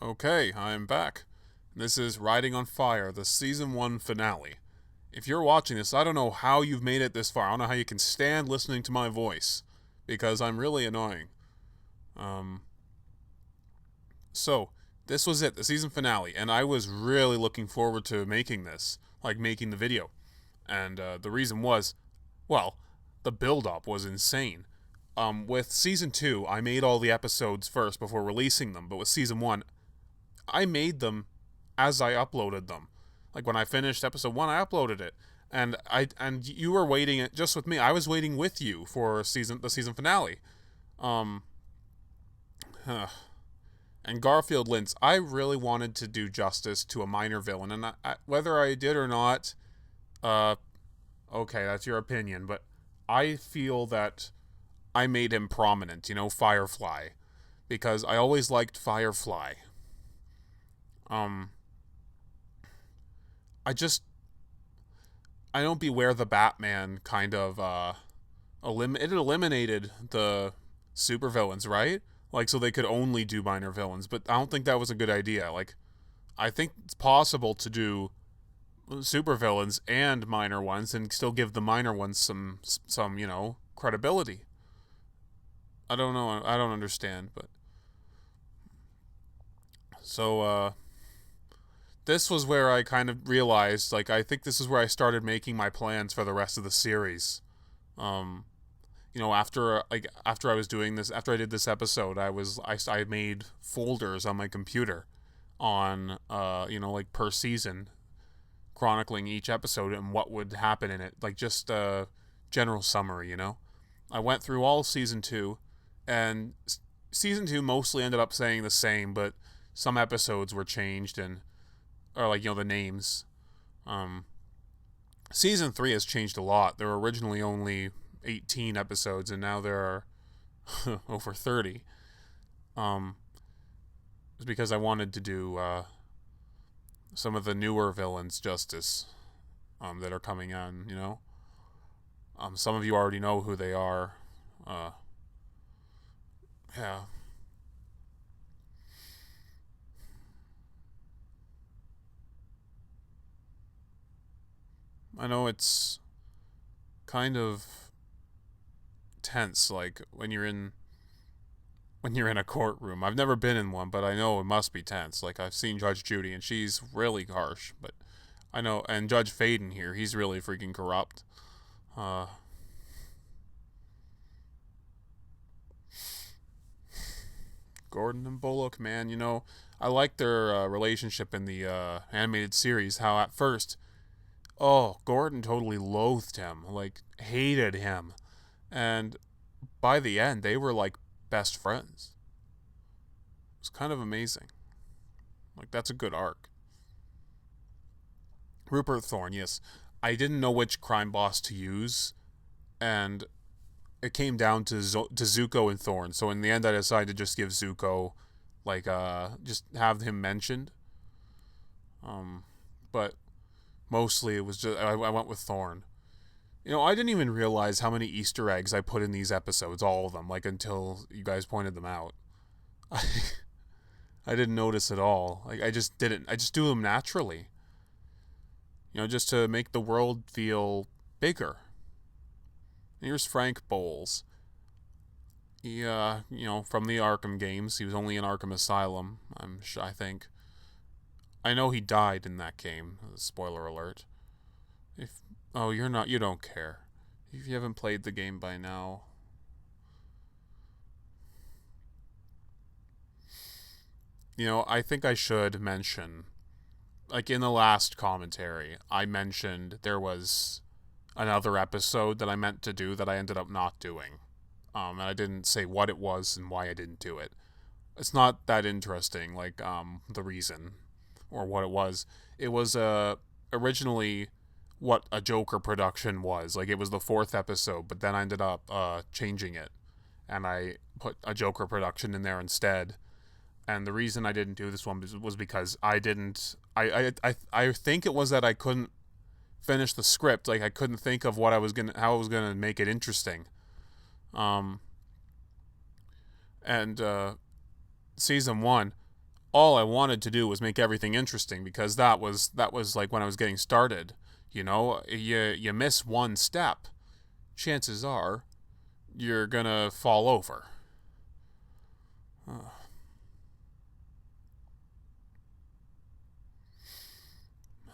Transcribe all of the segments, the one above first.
Okay, I'm back. This is Riding on Fire, the season 1 finale. If you're watching this, I don't know how you've made it this far. I don't know how you can stand listening to my voice because I'm really annoying. Um so, this was it, the season finale, and I was really looking forward to making this, like making the video. And the reason was, well, the build up was insane. With season 2, I made all the episodes first before releasing them, but with season 1, I made them as I uploaded them. Like when I finished episode 1, I uploaded it. And you were waiting just with me. I was waiting with you for the season finale. Um and Garfield Lynch, I really wanted to do justice to a minor villain, and whether I did or not, uh okay, that's your opinion, but I feel that I made him prominent, Firefly, because I always liked Firefly. Um I just I don't Beware the Batman kind of it eliminated the supervillains, right? Like so they could only do minor villains, but I don't think that was a good idea. Like I think it's possible to do supervillains and minor ones and still give the minor ones some credibility. I don't know. I don't understand, but so this was where I kind of realized, like, I think this is where I started making my plans for the rest of the series. Um, after I was doing this, after I did this episode, I made folders on my computer on like per season, chronicling each episode and what would happen in it, like just a general summary. I went through all season 2, and season 2 mostly ended up saying the same, but some episodes were changed and or like the names. Um, Season 3 has changed a lot. There were originally only 18 episodes, and now there are over 30. Um, it's because I wanted to do some of the newer villains justice that are coming on. Some of you already know who they are. Uh, yeah. I know it's kind of tense, like when you're in a courtroom. I've never been in one, but I know it must be tense. Like I've seen Judge Judy, and she's really harsh. But I know, and Judge Faden here, he's really freaking corrupt. Uh, Gordon and Bullock, man, I like their relationship in the animated series. How at first, oh, Gordon totally loathed him, like hated him, and by the end, they were like best friends. It's kind of amazing. Like that's a good arc. Rupert Thorne, yes. I didn't know which crime boss to use, and it came down to Zuko and Thorne. So in the end, I decided to just give Zuko, like, just have him mentioned. Um, but mostly it was just I went with Thorne. I didn't even realize how many Easter eggs I put in these episodes, all of them, like until you guys pointed them out. I didn't notice at all. Like I just didn't. I just do them naturally. Just to make the world feel bigger. Here's Frank Bowles. He, from the Arkham games, he was only in Arkham Asylum. I think. I know he died in that game. Spoiler alert. If you don't care. If you haven't played the game by now, I think I should mention, like in the last commentary, I mentioned there was another episode that I meant to do that I ended up not doing. And I didn't say what it was and why I didn't do it. It's not that interesting, like the reason or what it was. It was originally what a Joker production was. Like it was the fourth episode, but then I ended up changing it, and I put a Joker production in there instead. And the reason I didn't do this one was because I didn't. I think it was that I couldn't finish the script. Like I couldn't think of how I was gonna make it interesting. Um, and season 1, all I wanted to do was make everything interesting because that was like when I was getting started. You know, you miss one step, chances are you're gonna fall over.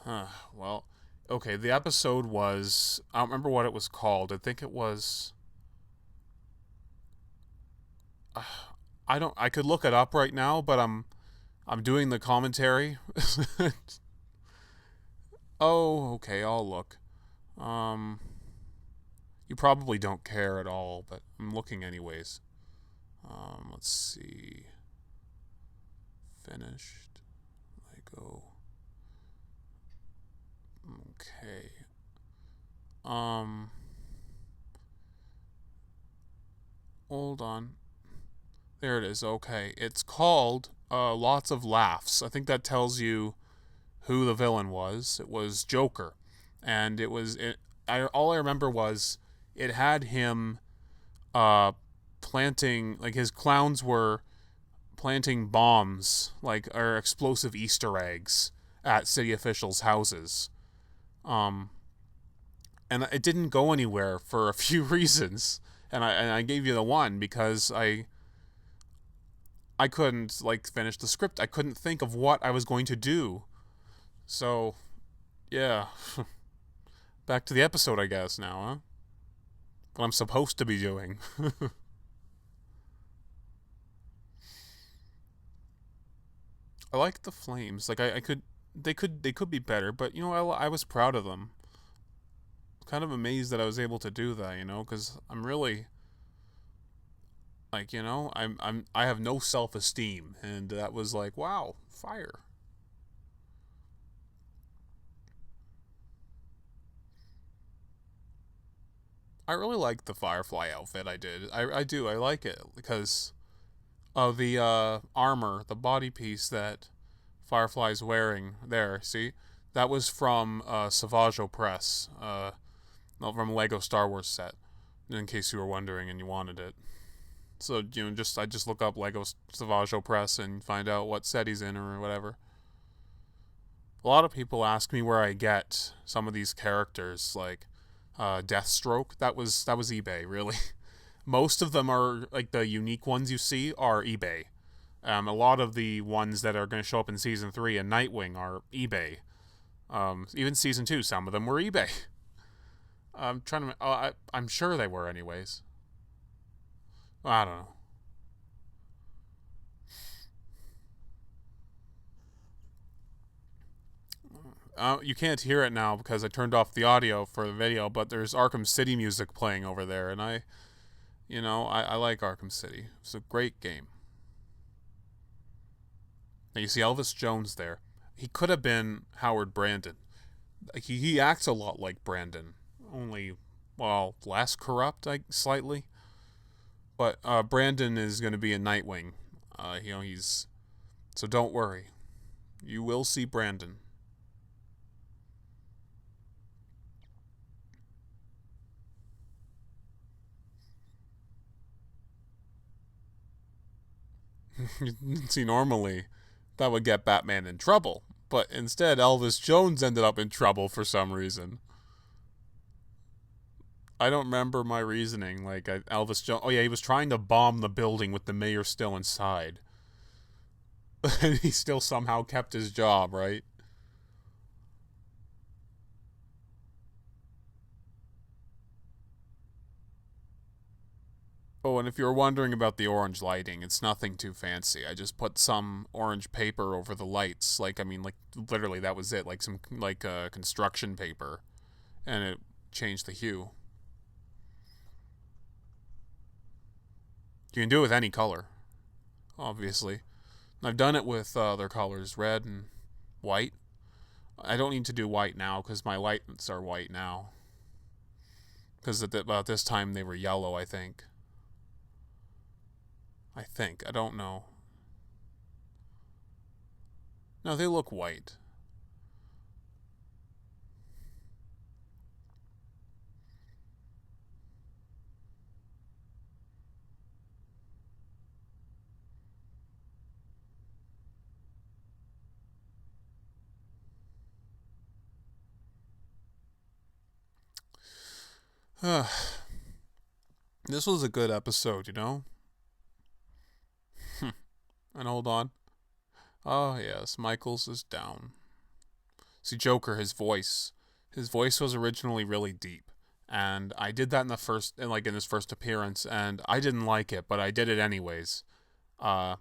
Huh. Well, okay. The episode was, I don't remember what it was called. I think it was. Uh, I don't. I could look it up right now, but I'm doing the commentary. Oh, okay. I'll look. Um, you probably don't care at all, but I'm looking anyways. Let's see. Finished. Lego. Okay. Um, hold on. There it is. Okay. It's called Lots of Laughs. I think that tells you who the villain was. It was Joker. And it was it all I remember was it had him uh planting, like, his clowns were planting bombs, like, or explosive Easter eggs at city officials' houses. Um and it didn't go anywhere for a few reasons. And I gave you the one because I couldn't, like, finish the script. I couldn't think of what I was going to do. So, yeah. Back to the episode, I guess, now, huh? What I'm supposed to be doing. I like the flames. Like, I could, they could be better, but, I was proud of them. Kind of amazed that I was able to do that, because I'm really, like, I have no self-esteem, and that was like, wow, fire. I really like the Firefly outfit I did. I do. I like it because of the armor, the body piece that Firefly's wearing there. See? That was from Savaggio Press, from a Lego Star Wars set, in case you were wondering and you wanted it. So, I just look up Lego Savaggio Press and find out what set he's in or whatever. A lot of people ask me where I get some of these characters, like Deathstroke. That was eBay, really. Most of them are, like, the unique ones you see are eBay. A lot of the ones that are going to show up in season 3 and Nightwing are eBay. Even season 2, some of them were eBay. I'm trying to. I'm sure they were, anyways. I don't know. You can't hear it now because I turned off the audio for the video, but there's Arkham City music playing over there, and I like Arkham City. It's a great game. Now you see Elvis Jones there. He could have been Howard Brandon. He acts a lot like Brandon, only, well, less corrupt, slightly. But Brandon is going to be a Nightwing. He's, so don't worry. You will see Brandon. See, normally that would get Batman in trouble, but instead Elvis Jones ended up in trouble for some reason. I don't remember my reasoning. Like, Elvis Jones. Oh yeah, he was trying to bomb the building with the mayor still inside, and he still somehow kept his job, right? Oh, and if you're wondering about the orange lighting, it's nothing too fancy. I just put some orange paper over the lights. Like, I mean, like, literally, that was it. Like some, like, construction paper, and it changed the hue. You can do it with any color, obviously. I've done it with other colors, red and white. I don't need to do white now because my lights are white now. Because at about this time they were yellow, I think. I don't know. No, they look white. This was a good episode, you know? And hold on. Oh, yes, Michaels is down. See, Joker, his voice. His voice was originally really deep. And I did that in his first appearance, and I didn't like it, but I did it anyways. Uh,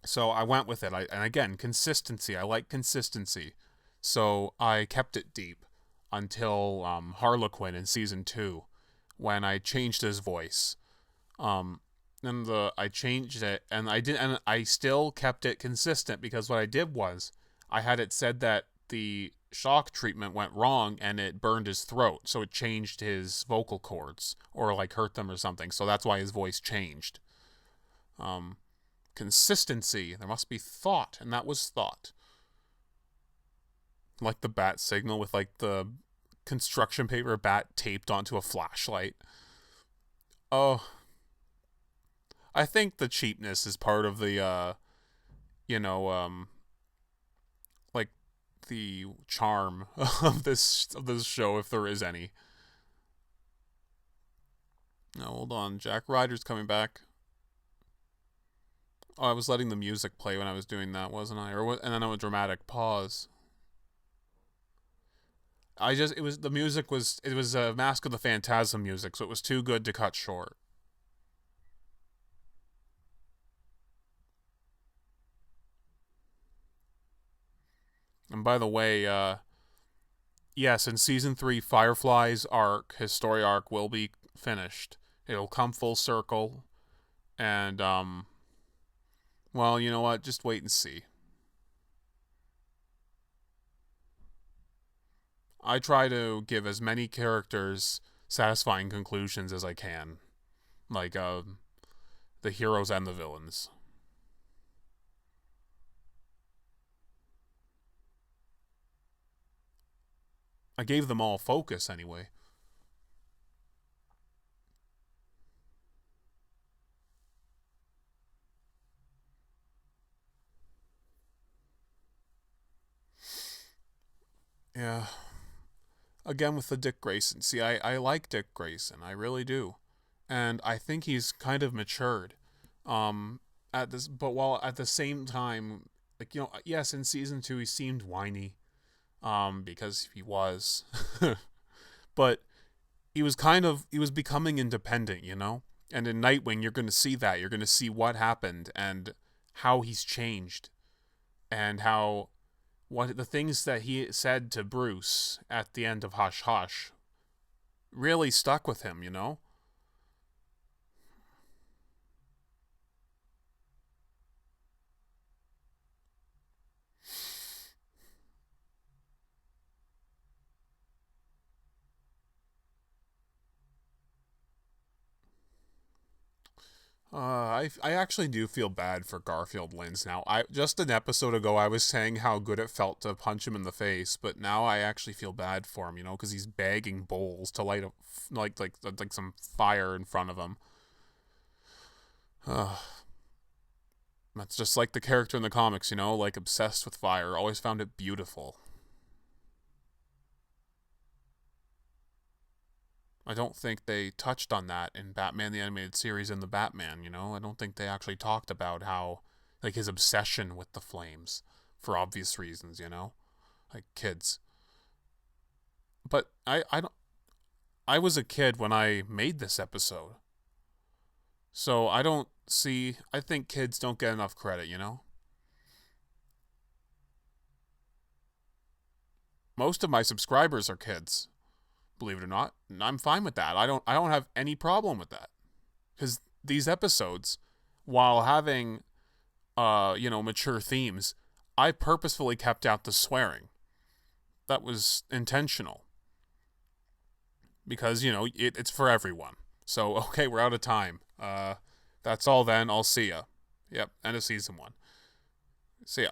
so I went with it. And again, consistency. I like consistency. So I kept it deep until Harlequin in season 2, when I changed his voice. And I changed it, and I still kept it consistent, because what I did was I had it said that the shock treatment went wrong and it burned his throat, so it changed his vocal cords, or like hurt them or something. So that's why his voice changed. Consistency. There must be thought, and that was thought. Like the bat signal with like the construction paper bat taped onto a flashlight. Oh, I think the cheapness is part of the you know, like the charm of this show, if there is any. No, hold on. Jack Ryder's coming back. Oh, I was letting the music play when I was doing that, wasn't I? And then a dramatic pause. It was a Mask of the Phantasm music, so it was too good to cut short. And by the way, yes, in season 3, Firefly's his story arc, will be finished. It'll come full circle, and well, you know what? Just wait and see. I try to give as many characters satisfying conclusions as I can, like the heroes and the villains. I gave them all focus anyway. Yeah. Again with the Dick Grayson. See, I like Dick Grayson. I really do. And I think he's kind of matured. But while at the same time, like, you know, yes, in season 2 he seemed whiny, because he was. But he was becoming independent, you know? And in Nightwing, you're going to see that. You're going to see what happened and how he's changed, and how what the things that he said to Bruce at the end of Hush Hush really stuck with him, you know? I actually do feel bad for Garfield Lynns now. I just an episode ago I was saying how good it felt to punch him in the face, but now I actually feel bad for him, you know, because he's bagging bowls to light like some fire in front of him. That's just like the character in the comics, you know, like obsessed with fire. Always found it beautiful. I don't think they touched on that in Batman the Animated Series and the Batman, you know? I don't think they actually talked about how, like, his obsession with the flames, for obvious reasons, you know? Like, kids. But I don't. I was a kid when I made this episode. So I don't see. I think kids don't get enough credit, you know? Most of my subscribers are kids, believe it or not. And I'm fine with that. I don't have any problem with that. Because these episodes, while having you know, mature themes, I purposefully kept out the swearing. That was intentional. Because, you know, it's for everyone. So, okay, we're out of time. That's all then. I'll see ya. Yep, end of season 1. See ya.